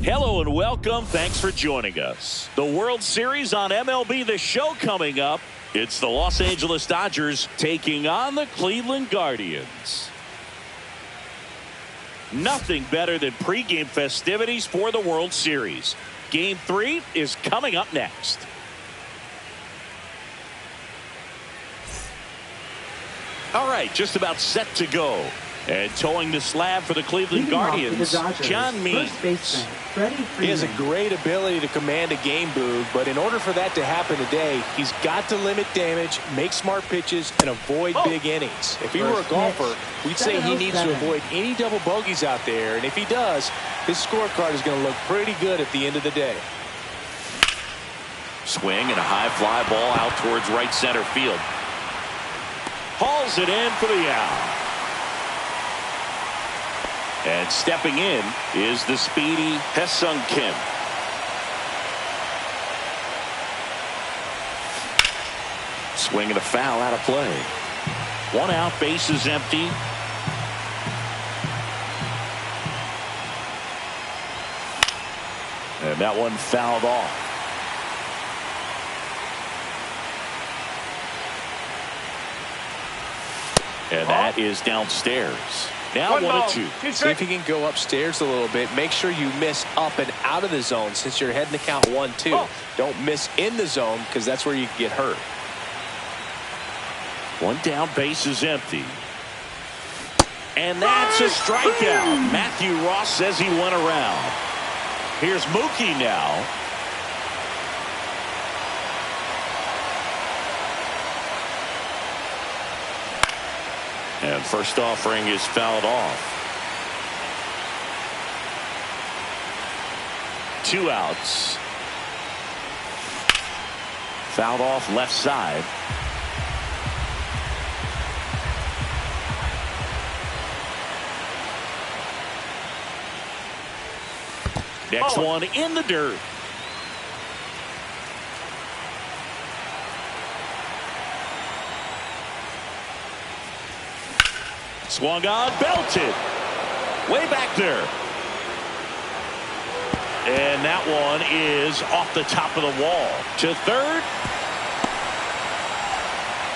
Hello and welcome. Thanks for joining us. The World Series on MLB The Show coming up. It's the Los Angeles Dodgers taking on the Cleveland Guardians. Nothing better than pregame festivities for the World Series. Game 3 is coming up next. All right, just about set to go. And towing the slab for the Cleveland Guardians, John Means. He has a great ability to command a game, Boog, but in order for that to happen today, he's got to limit damage, make smart pitches, and avoid big innings. If he were a golfer, we'd say he needs to avoid any double bogeys out there, and if he does, his scorecard is going to look pretty good at the end of the day. Swing and a high fly ball out towards right center field. Hauls it in for the out. And stepping in is the speedy Hae-Sung Kim. Swing and a foul out of play. One out, base is empty. And that one fouled off. And that is downstairs. Now 1-2. See if you can go upstairs a little bit. Make sure you miss up and out of the zone since you're heading to count 1-2. Don't miss in the zone because that's where you can get hurt. One down, base is empty. And that's a strikeout. Matthew Ross says he went around. Here's Mookie now. And first offering is fouled off. 2 outs. Fouled off left side. Next one in the dirt. Swung on, belted. Way back there. And that one is off the top of the wall. To third.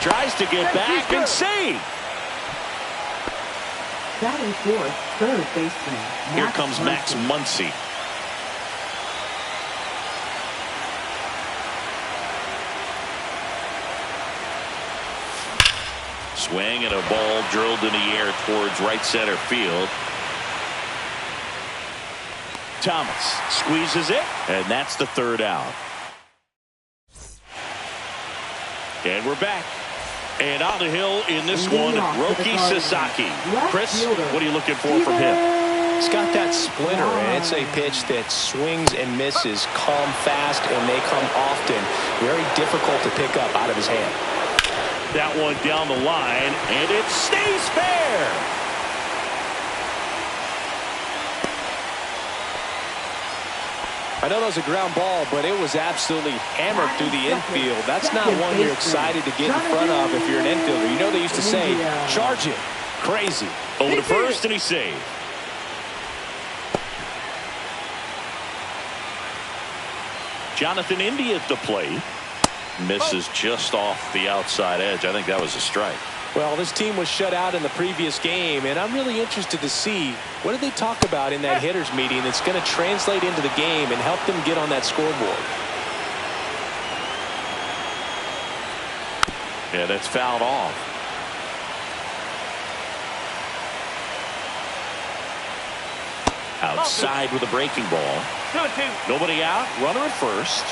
Tries to get back and save. Batting fourth, third baseman. Here comes Max Muncy. Swing and a ball drilled in the air towards right center field. Thomas squeezes it, and that's the third out. And we're back. And on the hill in this one, Roki Sasaki. Chris, what are you looking for from him? He's got that splitter, and it's a pitch that swings and misses, come fast, and they come often. Very difficult to pick up out of his hand. That one down the line, and it stays fair. I know that was a ground ball, but it was absolutely hammered through the infield. That's not one you're excited to get in front of if you're an infielder. You know they used to say, charge it. Crazy. Over to first, and he saved. Jonathan India at the plate. Misses just off the outside edge. I think that was a strike. Well, this team was shut out in the previous game, and I'm really interested to see what did they talk about in that hitters meeting that's going to translate into the game and help them get on that scoreboard. Yeah, that's fouled off. Outside with a breaking ball. 2-2. Nobody out. Runner at first.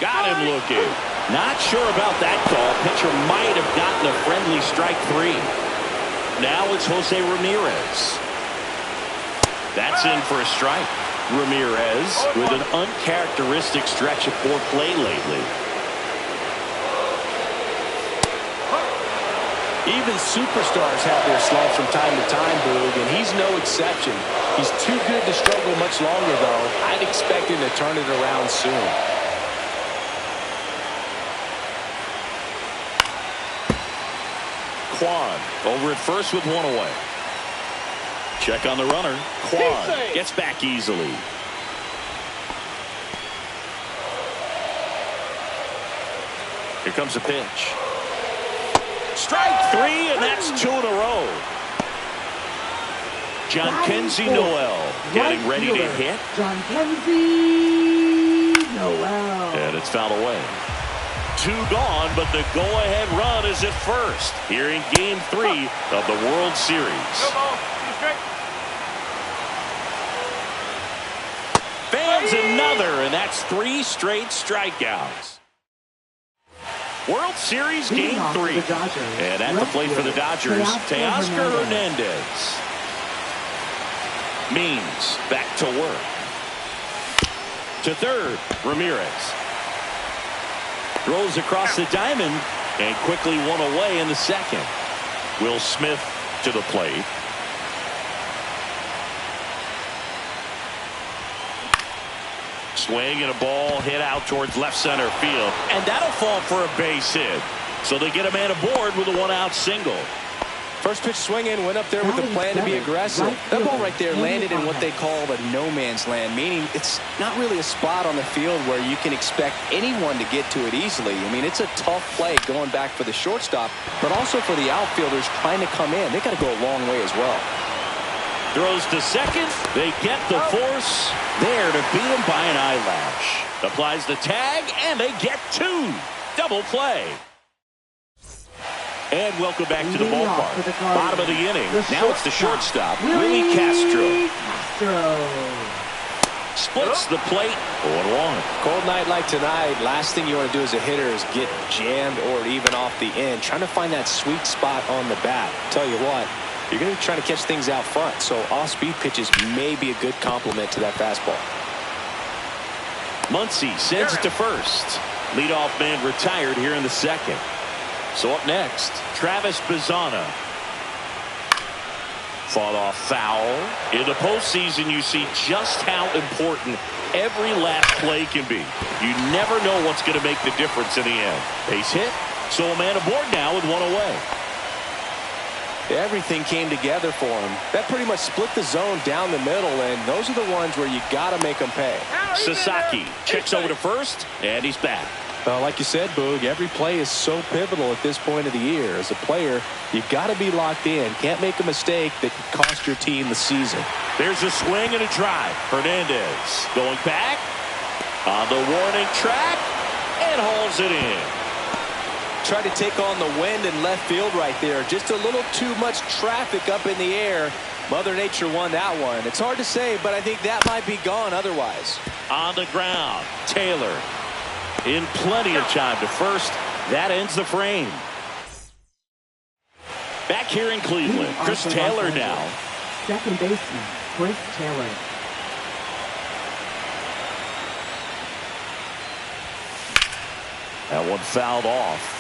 Got him looking. Not sure about that call. Pitcher might have gotten a friendly strike 3. Now it's Jose Ramirez. That's in for a strike. Ramirez with an uncharacteristic stretch of poor play lately. Even superstars have their slumps from time to time, Boog, and he's no exception. He's too good to struggle much longer, though. I'd expect him to turn it around soon. Kwan over at first with one away. Check on the runner. Quan gets back easily. Here comes a pitch. Strike three, and that's 2 in a row. John Kenzie Noel getting ready to hit. John Kenzie Noel. And it's fouled away. 2 gone, but the go-ahead run is at first here in Game 3 of the World Series. Fans another, and that's 3 straight strikeouts. World Series Game 3. And at the plate for the Dodgers, Teoscar Hernandez. Means back to work. To third, Ramirez. Throws across the diamond and quickly one away in the second. Will Smith to the plate. Swing and a ball hit out towards left center field. And that'll fall for a base hit. So they get a man aboard with a 1-out single. First pitch swinging, went up there with the plan to be aggressive. That ball right there landed in what they call the no man's land, meaning it's not really a spot on the field where you can expect anyone to get to it easily. I mean, it's a tough play going back for the shortstop, but also for the outfielders trying to come in. They got to go a long way as well. Throws to second. They get the force there to beat him by an eyelash. Applies the tag, and they get 2. Double play. And welcome back to the ballpark. Bottom of the inning. Now it's the shortstop, Willie Castro. Splits the plate. 0-1. Cold night like tonight, last thing you want to do as a hitter is get jammed or even off the end. Trying to find that sweet spot on the bat. Tell you what, you're going to be trying to catch things out front, so off-speed pitches may be a good complement to that fastball. Muncy sends it to first. Leadoff man retired here in the second. So up next, Travis Bazzana. Fought off foul. In the postseason, you see just how important every last play can be. You never know what's going to make the difference in the end. Base hit, so a man aboard now with 1 away. Everything came together for him. That pretty much split the zone down the middle, and those are the ones where you got to make them pay. Sasaki checks over to first, and he's back. Like you said, Boog, every play is so pivotal at this point of the year. As a player, you got to be locked in. Can't make a mistake that could cost your team the season. There's a swing and a drive. Hernandez going back on the warning track and hauls it in. Tried to take on the wind in left field right there. Just a little too much traffic up in the air. Mother Nature won that one. It's hard to say, but I think that might be gone otherwise. On the ground, Taylor in plenty of time to first. That ends the frame. Back here in Cleveland, Chris Taylor now. Second baseman, Chris Taylor. That one fouled off.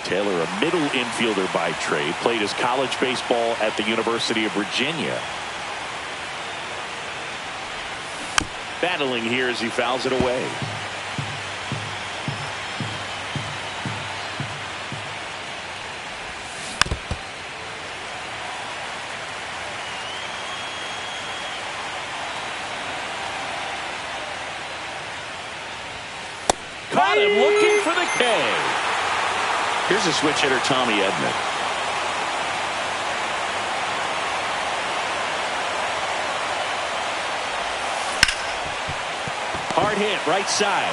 Taylor, a middle infielder by trade, played his college baseball at the University of Virginia. Battling here as he fouls it away. Caught him looking for the K. Here's a switch hitter, Tommy Edman. Hard hit, right side.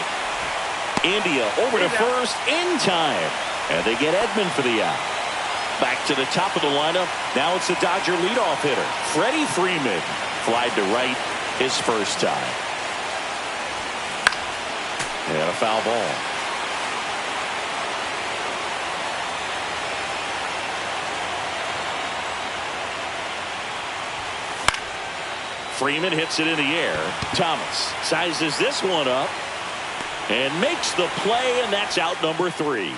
India over to first in time. And they get Edman for the out. Back to the top of the lineup. Now it's the Dodger leadoff hitter, Freddie Freeman. Flied to right his first time. And a foul ball. Freeman hits it in the air. Thomas sizes this one up and makes the play, and that's out number 3.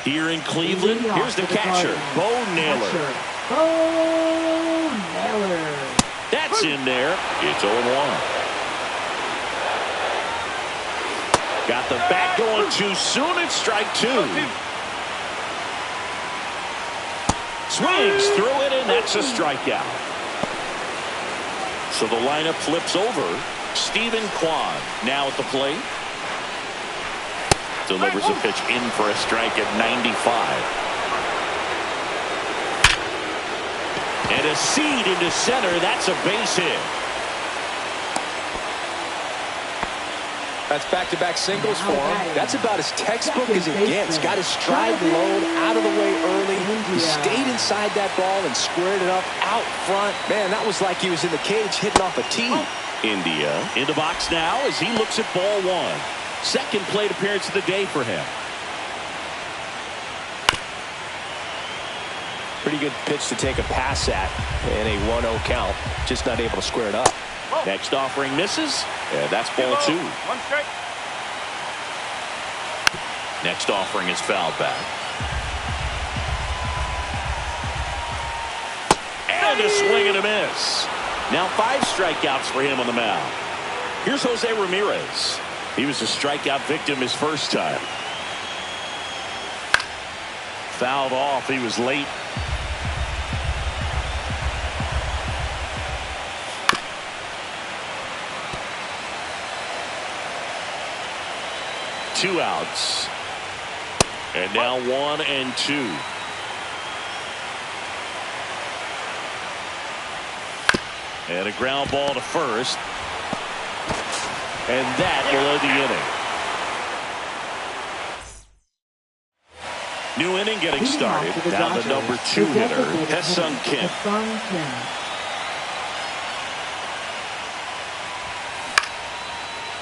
Here in Cleveland, here's the catcher, Bo Naylor. That's in there. It's 0-1. Got the bat going too soon. It's strike two. Swings through it, and that's a strikeout. So the lineup flips over. Stephen Kwan now at the plate. Delivers a pitch in for a strike at 95. And a seed into center. That's a base hit. That's back-to-back singles for him. That's about as textbook as it gets. Got his stride low, out of the way early. He stayed inside that ball and squared it up out front. Man, that was like he was in the cage hitting off a tee. India in the box now as he looks at ball one. Second plate appearance of the day for him. Pretty good pitch to take a pass at in a 1-0 count. Just not able to square it up. Next offering misses, and that's ball two. One strike. Next offering is fouled back. And a swing and a miss. Now 5 strikeouts for him on the mound. Here's Jose Ramirez. He was a strikeout victim his first time. Fouled off. He was late. Two outs. And now 1 and 2. And a ground ball to first. And that will end the inning. New inning getting started. Now the number 2 hitter, Ha-Seong Kim.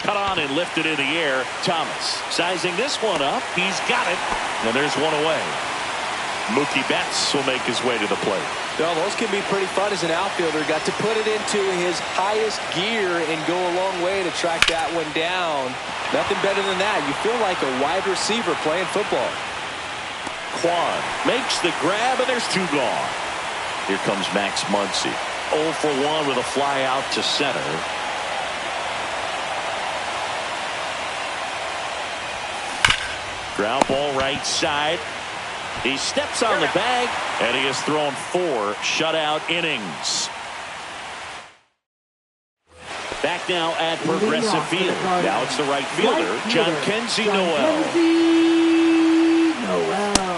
Cut on and lifted in the air. Thomas sizing this one up. He's got it. And there's one away. Mookie Betts will make his way to the plate. Well, those can be pretty fun as an outfielder. Got to put it into his highest gear and go a long way to track that one down. Nothing better than that. You feel like a wide receiver playing football. Kwan makes the grab, and there's 2 gone. Here comes Max Muncy. 0 for 1 with a fly out to center. Ground ball right side. He steps on the bag, and he has thrown 4 shutout innings. Back now at Progressive Field. Now it's the right fielder, John Kenzie Noel.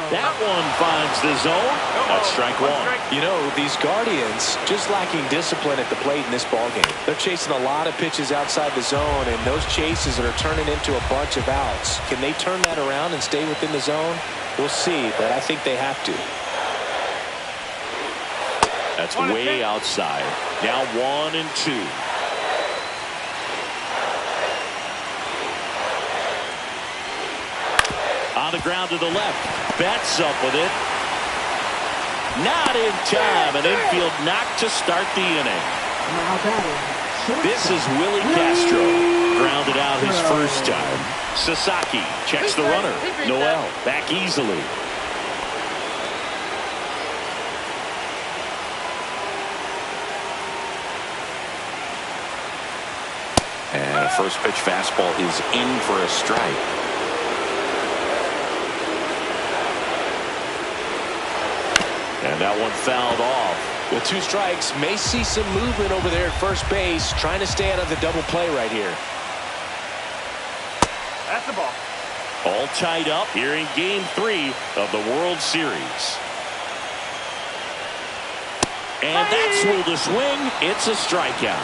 That one finds the zone. That's strike 1. You know, these Guardians just lacking discipline at the plate in this ballgame. They're chasing a lot of pitches outside the zone, and those chases are turning into a bunch of outs. Can they turn that around and stay within the zone? We'll see, but I think they have to. That's way outside. Now 1 and 2. On the ground to the left. Betts up with it. Not in time. An infield knock to start the inning. This is Willie Castro. Grounded out his first time. Sasaki checks the runner. Noel back easily. And a first pitch fastball is in for a strike. And that one fouled off. With 2 strikes, may see some movement over there at first base, trying to stay out of the double play right here. That's the ball. All tied up here in Game 3 of the World Series. And that's with the swing. It's a strikeout.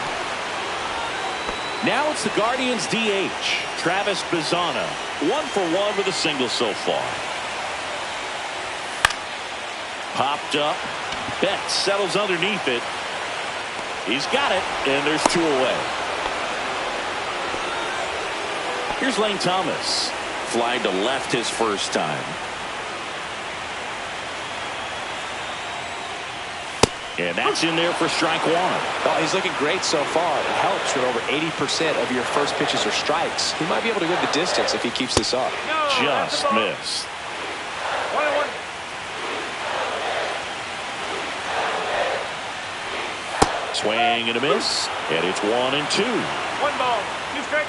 Now it's the Guardians' DH, Travis Bazzana. 1 for 1 with a single so far. Popped up. Betts settles underneath it. He's got it, and there's 2 away. Here's Lane Thomas. Fly to left his first time. And that's in there for strike 1. Oh, he's looking great so far. It helps when over 80% of your first pitches are strikes. He might be able to go the distance if he keeps this up. Just missed. 1-1. Swing and a miss, and it's 1 and 2. 1 ball, 2 strikes.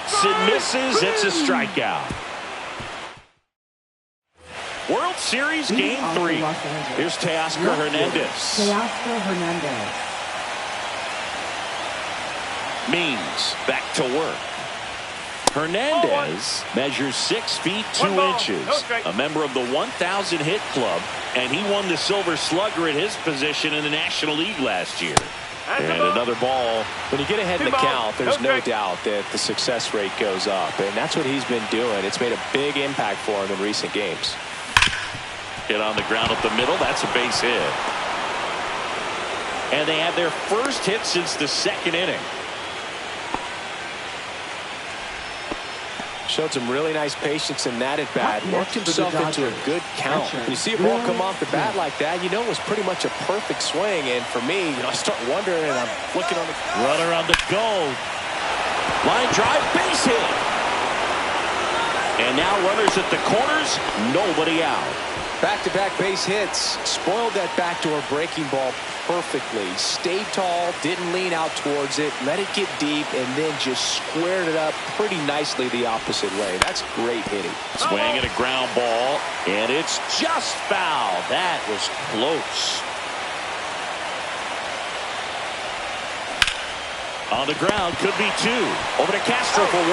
Swats and misses. It's a strikeout. World Series Game 3. Here's Teoscar Hernandez. Teoscar Hernandez. Means back to work. Hernandez measures 6 feet 2 inches, a member of the 1,000 hit club, and he won the Silver Slugger at his position in the National League last year. And another ball. When you get ahead in the count, there's no doubt that the success rate goes up, and that's what he's been doing. It's made a big impact for him in recent games. Hit on the ground up the middle. That's a base hit. And they had their first hit since the 2nd inning. Showed some really nice patience in that at bat. Worked himself into a good count. When you see a ball come off the bat like that, you know it was pretty much a perfect swing. And for me, I start wondering, and I'm looking on the runner on the go. Line drive, base hit. And now runners at the corners, nobody out. Back-to-back base hits. Spoiled that backdoor breaking ball perfectly. Stayed tall, didn't lean out towards it, let it get deep, and then just squared it up pretty nicely the opposite way. That's great hitting. Swing and a ground ball, and it's just foul. That was close. On the ground, could be 2. Over to Castro for 1.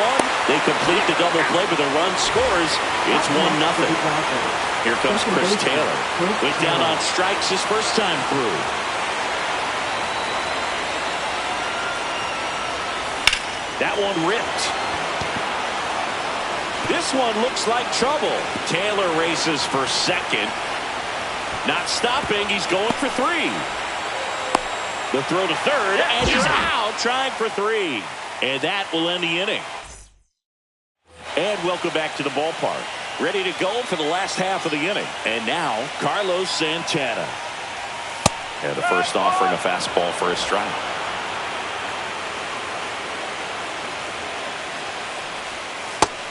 They complete the double play, but the run scores. It's 1-0. Here comes Chris Taylor. Went down on strikes his first time through. That one ripped. This one looks like trouble. Taylor races for second. Not stopping. He's going for 3. The throw to third, and he's out trying for 3. And that will end the inning. And welcome back to the ballpark. Ready to go for the last half of the inning. And now, Carlos Santana. And the first offering a fastball for a strike.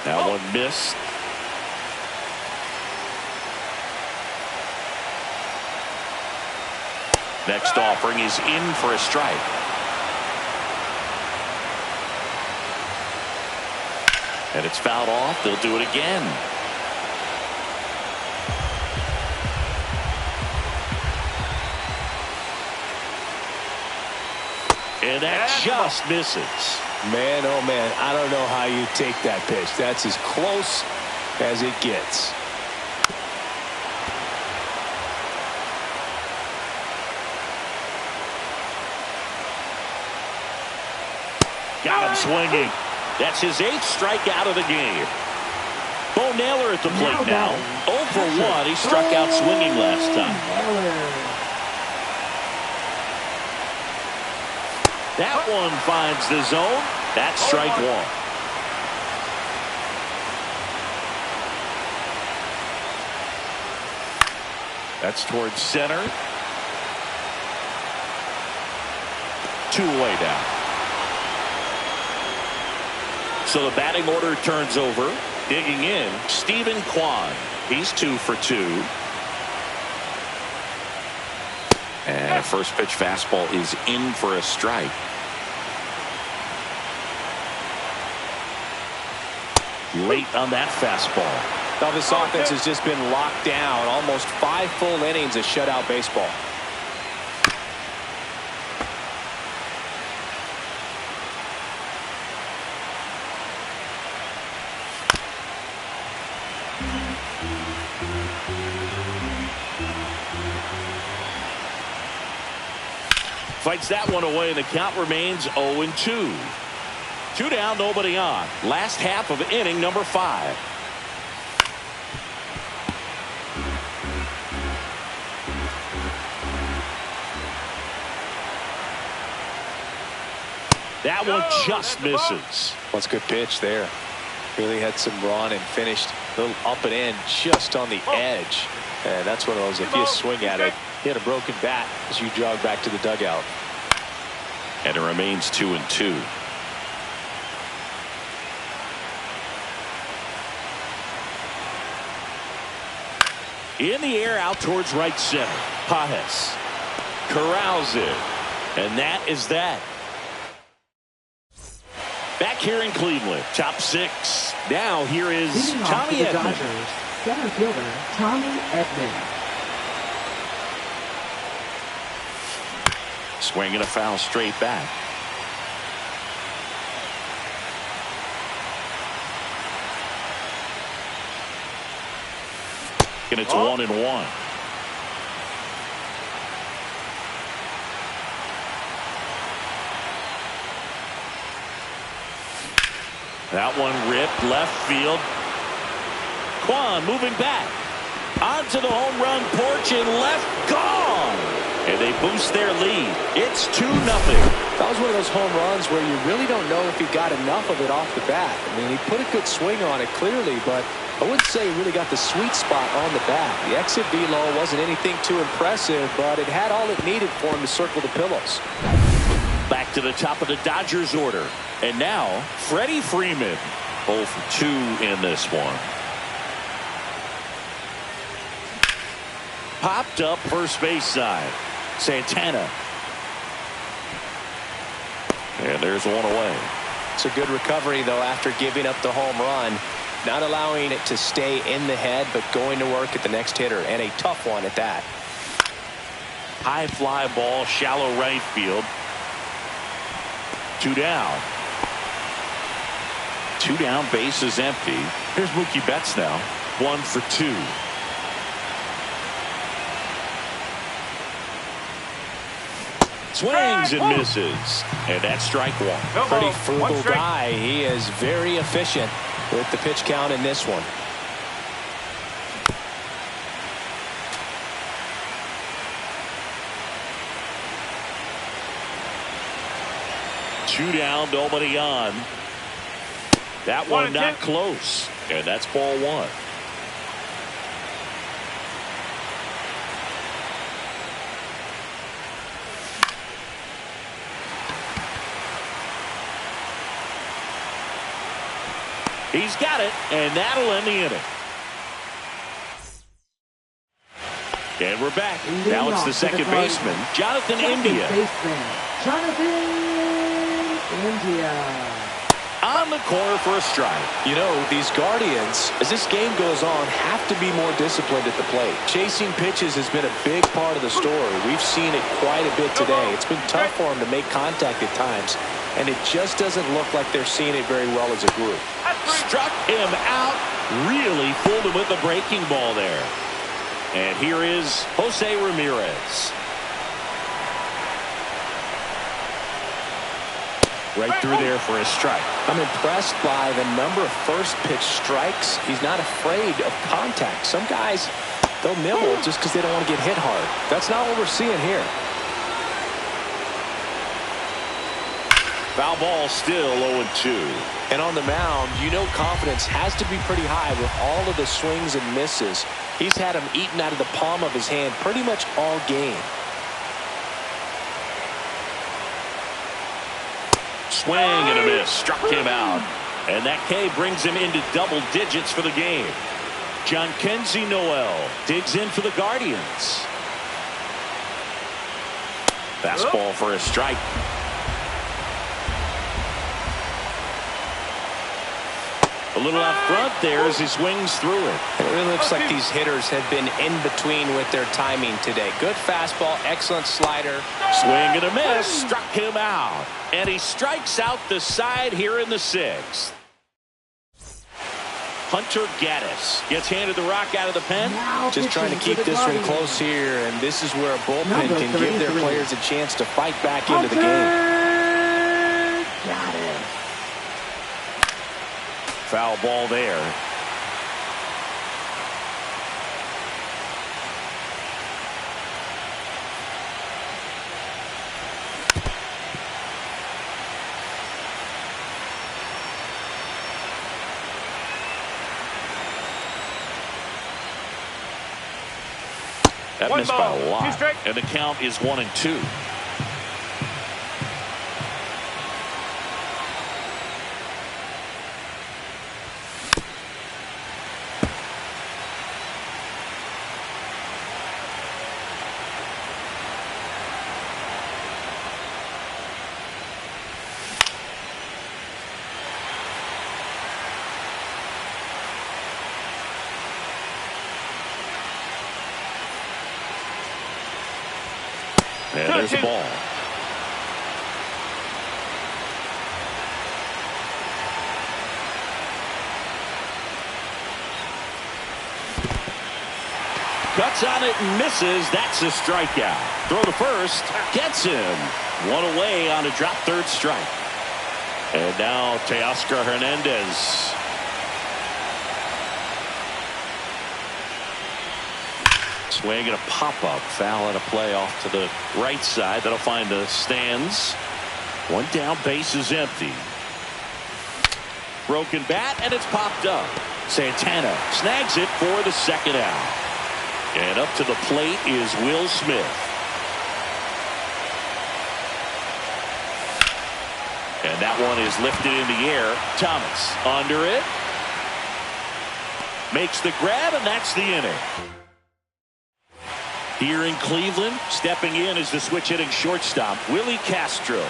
Now one missed. Next offering is in for a strike. And it's fouled off. They'll do it again. And that just misses. Man, oh man, I don't know how you take that pitch. That's as close as it gets. Got him swinging. That's his 8th strikeout of the game. Bo Naylor at the plate now. 0 for 1. He struck out swinging last time. That one finds the zone. That's strike 1. That's towards center. 2 away now. So the batting order turns over. Digging in, Stephen Kwan. He's 2 for 2. And a first pitch fastball is in for a strike. Late on that fastball. Now this offense has just been locked down. Almost 5 full innings of shutout baseball. Fights that one away, and the count remains 0-2. 2 down, nobody on. Last half of inning number 5. That one just misses. That's a good pitch there. Really had some run and finished a little up and in just on the edge. And that's one of those, if you swing at it, he had a broken bat as you jog back to the dugout. And it remains 2-2. In the air out towards right center. Pajes corrals it. And that is that. Back here in Cleveland. Top 6. Now here is Leading off Tommy for the Edman. Dodgers, center fielder Tommy Edman. Swinging a foul straight back. And it's 1-1. That one ripped left field. Kwan moving back. Onto the home run porch and left, gone. And they boost their lead. It's 2-0. That was one of those home runs where you really don't know if he got enough of it off the bat. I mean, he put a good swing on it clearly, but I wouldn't say he really got the sweet spot on the bat. The exit velo wasn't anything too impressive, but it had all it needed for him to circle the pillows. Back to the top of the Dodgers order. And now, Freddie Freeman. 0 for 2 in this one. Popped up first base side. Santana. And there's one away. It's a good recovery, though, after giving up the home run. Not allowing it to stay in the head, but going to work at the next hitter, and a tough one at that. High fly ball, shallow right field. 2 down. 2 down, base is empty. Here's Mookie Betts now. 1 for 2. Swings and misses. And that's strike 1. Pretty frugal guy. He is very efficient with the pitch count in this one. Two down, nobody on. That one not close. And that's ball 1. He's got it, and that'll end the inning. And we're back. Now it's the second baseman, Jonathan India. Jonathan India. On the corner for a strike. You know, these Guardians, as this game goes on, have to be more disciplined at the plate. Chasing pitches has been a big part of the story. We've seen it quite a bit today. It's been tough for them to make contact at times, and it just doesn't look like they're seeing it very well as a group. Struck him out. Really fooled him with the breaking ball there. And here is Jose Ramirez. Right through there for a strike. I'm impressed by the number of first pitch strikes. He's not afraid of contact. Some guys, they'll nibble just because they don't want to get hit hard. That's not what we're seeing here. Foul ball still 0-2. And on the mound, you know confidence has to be pretty high with all of the swings and misses. He's had them eaten out of the palm of his hand pretty much all game. Swing and a miss. Struck him out. And that K brings him into double digits for the game. Jhonkensy Noel digs in for the Guardians. Fastball for a strike. A little out front there as he swings through it. And it really looks like these hitters have been in between with their timing today. Good fastball, excellent slider. Swing and a miss. Struck him out. And he strikes out the side here in the 6th. Hunter Gaddis gets handed the rock out of the pen. Just trying to keep this one close here, and this is where a bullpen can give their players a chance to fight back into the game. Got it. Foul ball there. That missed by a lot. And the count is 1-2. And there's the ball. Cuts on it and misses. That's a strikeout. Throw to first. Gets him. One away on a drop third strike. And now Teoscar Hernandez. Swing and a pop-up. Foul and a play off to the right side. That'll find the stands. One down, base is empty. Broken bat, and it's popped up. Santana snags it for the second out. And up to the plate is Will Smith. And that one is lifted in the air. Thomas under it. Makes the grab, and that's the inning. Here in Cleveland, stepping in is the switch hitting shortstop, Willie Castro.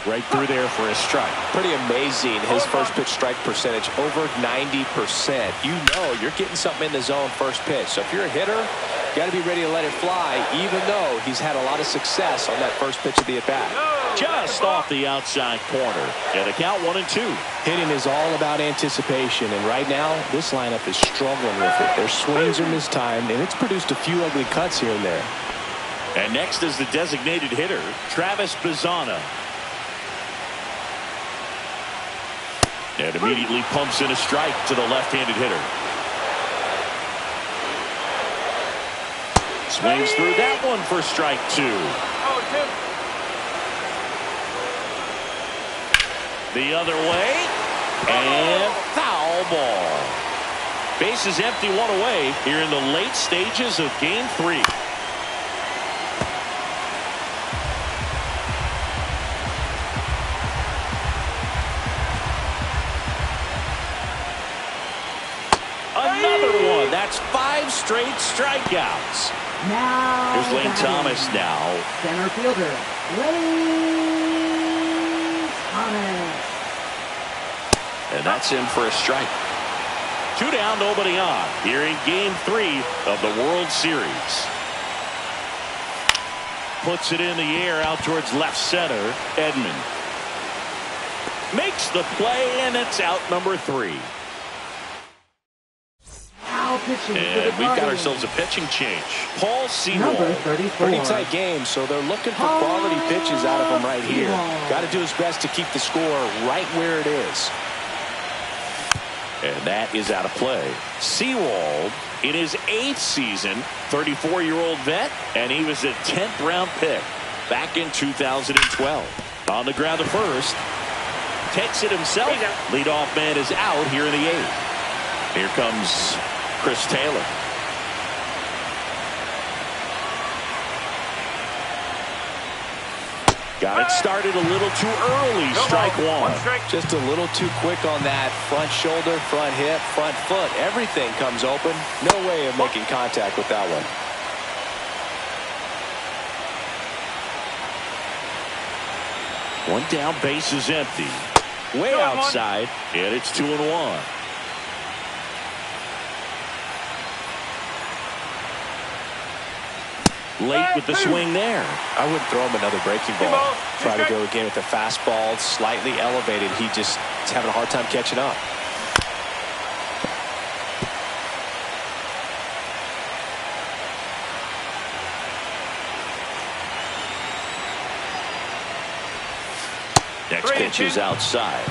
Right through there for a strike. Pretty amazing, his first pitch strike percentage, over 90%. You know you're getting something in the zone first pitch. So if you're a hitter, you got to be ready to let it fly, even though he's had a lot of success on that first pitch of the at-bat. Just off the outside corner. And a count 1-2. Hitting is all about anticipation, and right now this lineup is struggling with it. Their swings are mistimed, and it's produced a few ugly cuts here and there. And next is the designated hitter, Travis Bazzana. And immediately pumps in a strike to the left-handed hitter. Swings through that one for strike 2. The other way. And foul ball. Bases empty, one away here in the late stages of game 3. Another one. That's 5 straight strikeouts. Now Here's Lane Thomas now. Center fielder, Lane Thomas. And that's in for a strike. 2 down, nobody on. Here in game 3 of the World Series. Puts it in the air out towards left center. Edman makes the play, and it's out number 3. And we've got ourselves a pitching change. Paul Number Sewald. 34. Pretty tight game, so they're looking for quality pitches out of him right here. Got to do his best to keep the score right where it is. And that is out of play. Sewald in his 8th season, 34-year-old vet, and he was a 10th round pick back in 2012. On the ground to first. Takes it himself. Leadoff man is out here in the 8th. Here comes Chris Taylor. Got it started a little too early. Strike 1. Just a little too quick on that front shoulder, front hip, front foot. Everything comes open. No way of making contact with that one. One down, base is empty. Way outside, and it's 2-1. Late with the swing there. I wouldn't throw him another breaking ball. Try to go again with the fastball, slightly elevated. He just is having a hard time catching up. Next pitch is outside.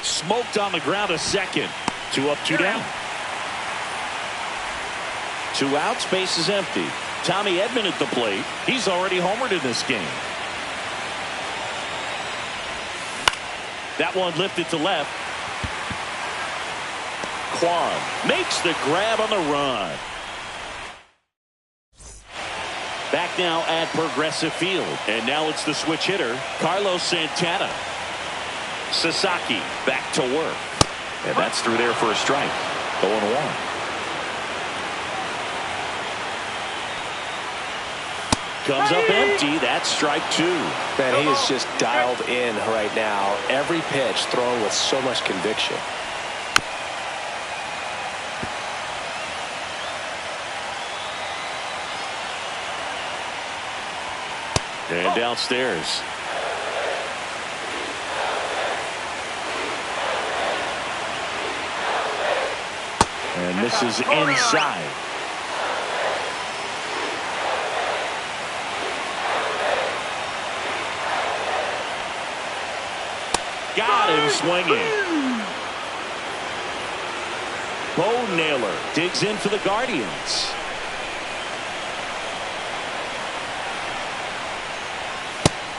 Smoked on the ground a second. 2 up, 2 down. 2 outs, base is empty. Tommy Edman at the plate. He's already homered in this game. That one lifted to left. Kwan makes the grab on the run. Back now at Progressive Field. And now it's the switch hitter, Carlos Santana. Sasaki back to work. And that's through there for a strike. 0-1. Comes up empty. That's strike two. Man, he is just dialed in right now. Every pitch thrown with so much conviction. And downstairs. And this is inside. Got him swinging. Bo Naylor digs in for the Guardians.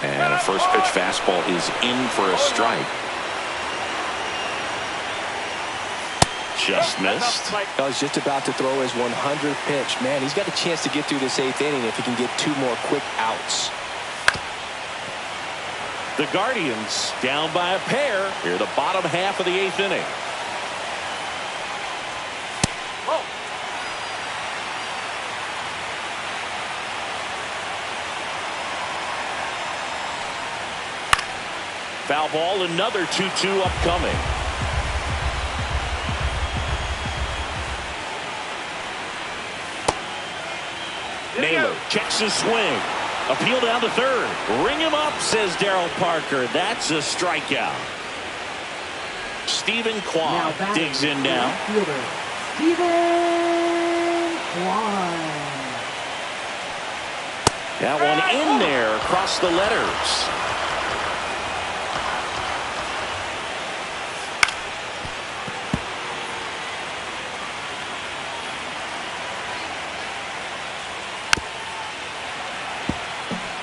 And a first pitch fastball is in for a strike. Just missed. I was just about to throw his 100th pitch. Man, he's got a chance to get through this 8th inning if he can get 2 more quick outs. The Guardians down by a pair here, the bottom half of the 8th inning. Foul ball, another 2-2 upcoming. Naylor checks his swing. Appeal down to third. Ring him up, says Daryl Parker. That's a strikeout. Stephen Kwan digs in now. Stephen Kwan. That one in there across the letters.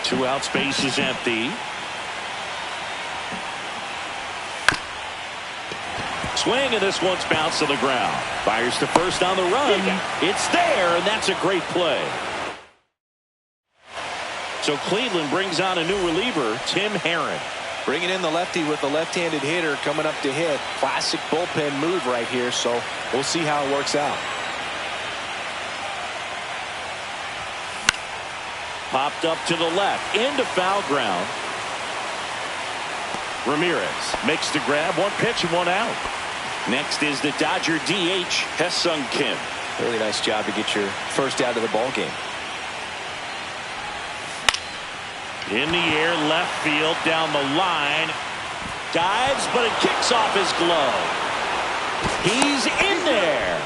Two out, space is empty. Swing, and this one's bounced to the ground. Fires to first on the run. It's there, and that's a great play. So Cleveland brings on a new reliever, Tim Herron. Bringing in the lefty with the left-handed hitter coming up to hit. Classic bullpen move right here, so we'll see how it works out. Popped up to the left, into foul ground. Ramirez makes the grab, one pitch and one out. Next is the Dodger DH, Hesung Kim. Really nice job to get your first out of the ball game. In the air, left field, down the line. Dives, but it kicks off his glove. He's in there.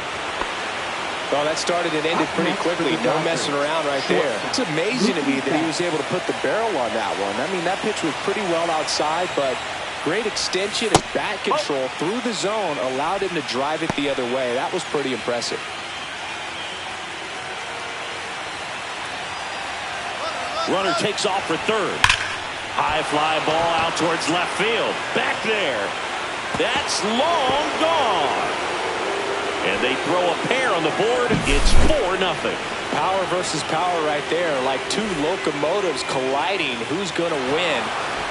Well, that started and ended pretty quickly. No messing around right there. It's amazing to me that he was able to put the barrel on that one. I mean, that pitch was pretty well outside, but great extension and bat control through the zone allowed him to drive it the other way. That was pretty impressive. Runner takes off for third. High fly ball out towards left field. Back there. That's long gone. And they throw a pair on the board. It's 4-0. Power versus power right there. Like two locomotives colliding. Who's going to win?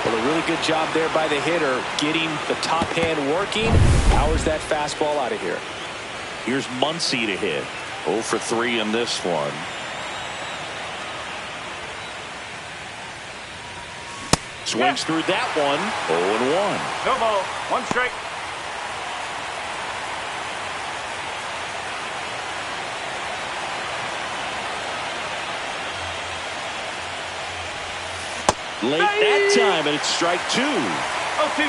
Well, a really good job there by the hitter, getting the top hand working. Powers that fastball out of here. Here's Muncy to hit. 0 for 3 in this one. Swings through that one. 0-1. No ball. 1 strike. Late that time, and it's strike 2. 0-2.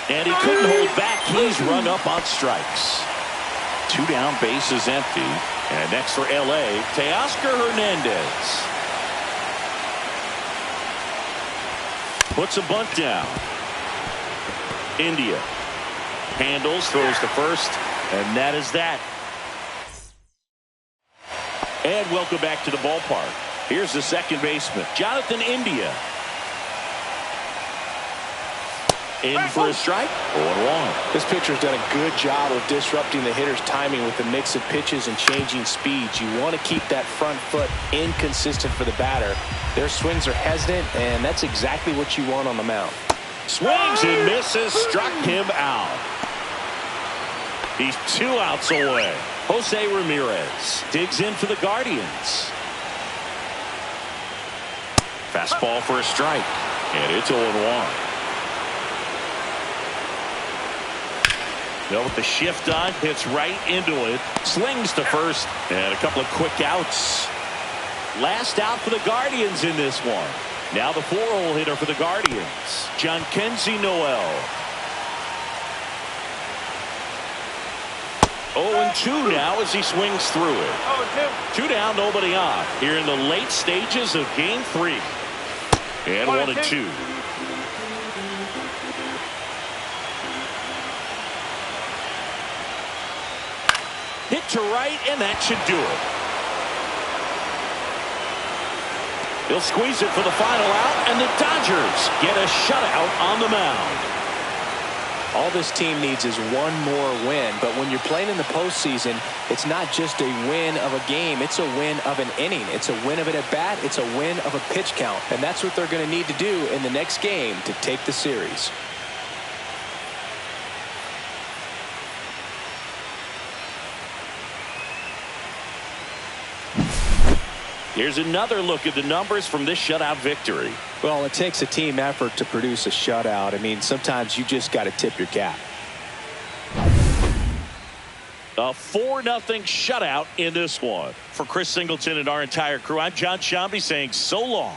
And he couldn't hold back. He's rung up on strikes. 2 down, base is empty. And next for L.A., Teoscar Hernandez. Puts a bunt down. India handles, throws to first. And that is that. And welcome back to the ballpark. Here's the second baseman, Jonathan India. In for a strike. 0-1. This pitcher's done a good job of disrupting the hitter's timing with the mix of pitches and changing speeds. You want to keep that front foot inconsistent for the batter. Their swings are hesitant, and that's exactly what you want on the mound. Swings and misses, struck him out. He's 2 outs away. Jose Ramirez digs in for the Guardians. Fastball for a strike. And it's 0-1. Now with the shift on, hits right into it. Slings to first. And a couple of quick outs. Last out for the Guardians in this one. Now the 4-hole hitter for the Guardians, Jhonkensy Noel. 0-2 now as he swings through it. 2 down, nobody on. Here in the late stages of Game 3. And 1-2. Hit to right, and that should do it. He'll squeeze it for the final out, and the Dodgers get a shutout on the mound. All this team needs is one more win, but when you're playing in the postseason, it's not just a win of a game, it's a win of an inning. It's a win of an at-bat, it's a win of a pitch count, and that's what they're going to need to do in the next game to take the series. Here's another look at the numbers from this shutout victory. Well, it takes a team effort to produce a shutout. I mean, sometimes you just got to tip your cap. A 4-0 shutout in this one. For Chris Singleton and our entire crew, I'm John Shambi saying so long.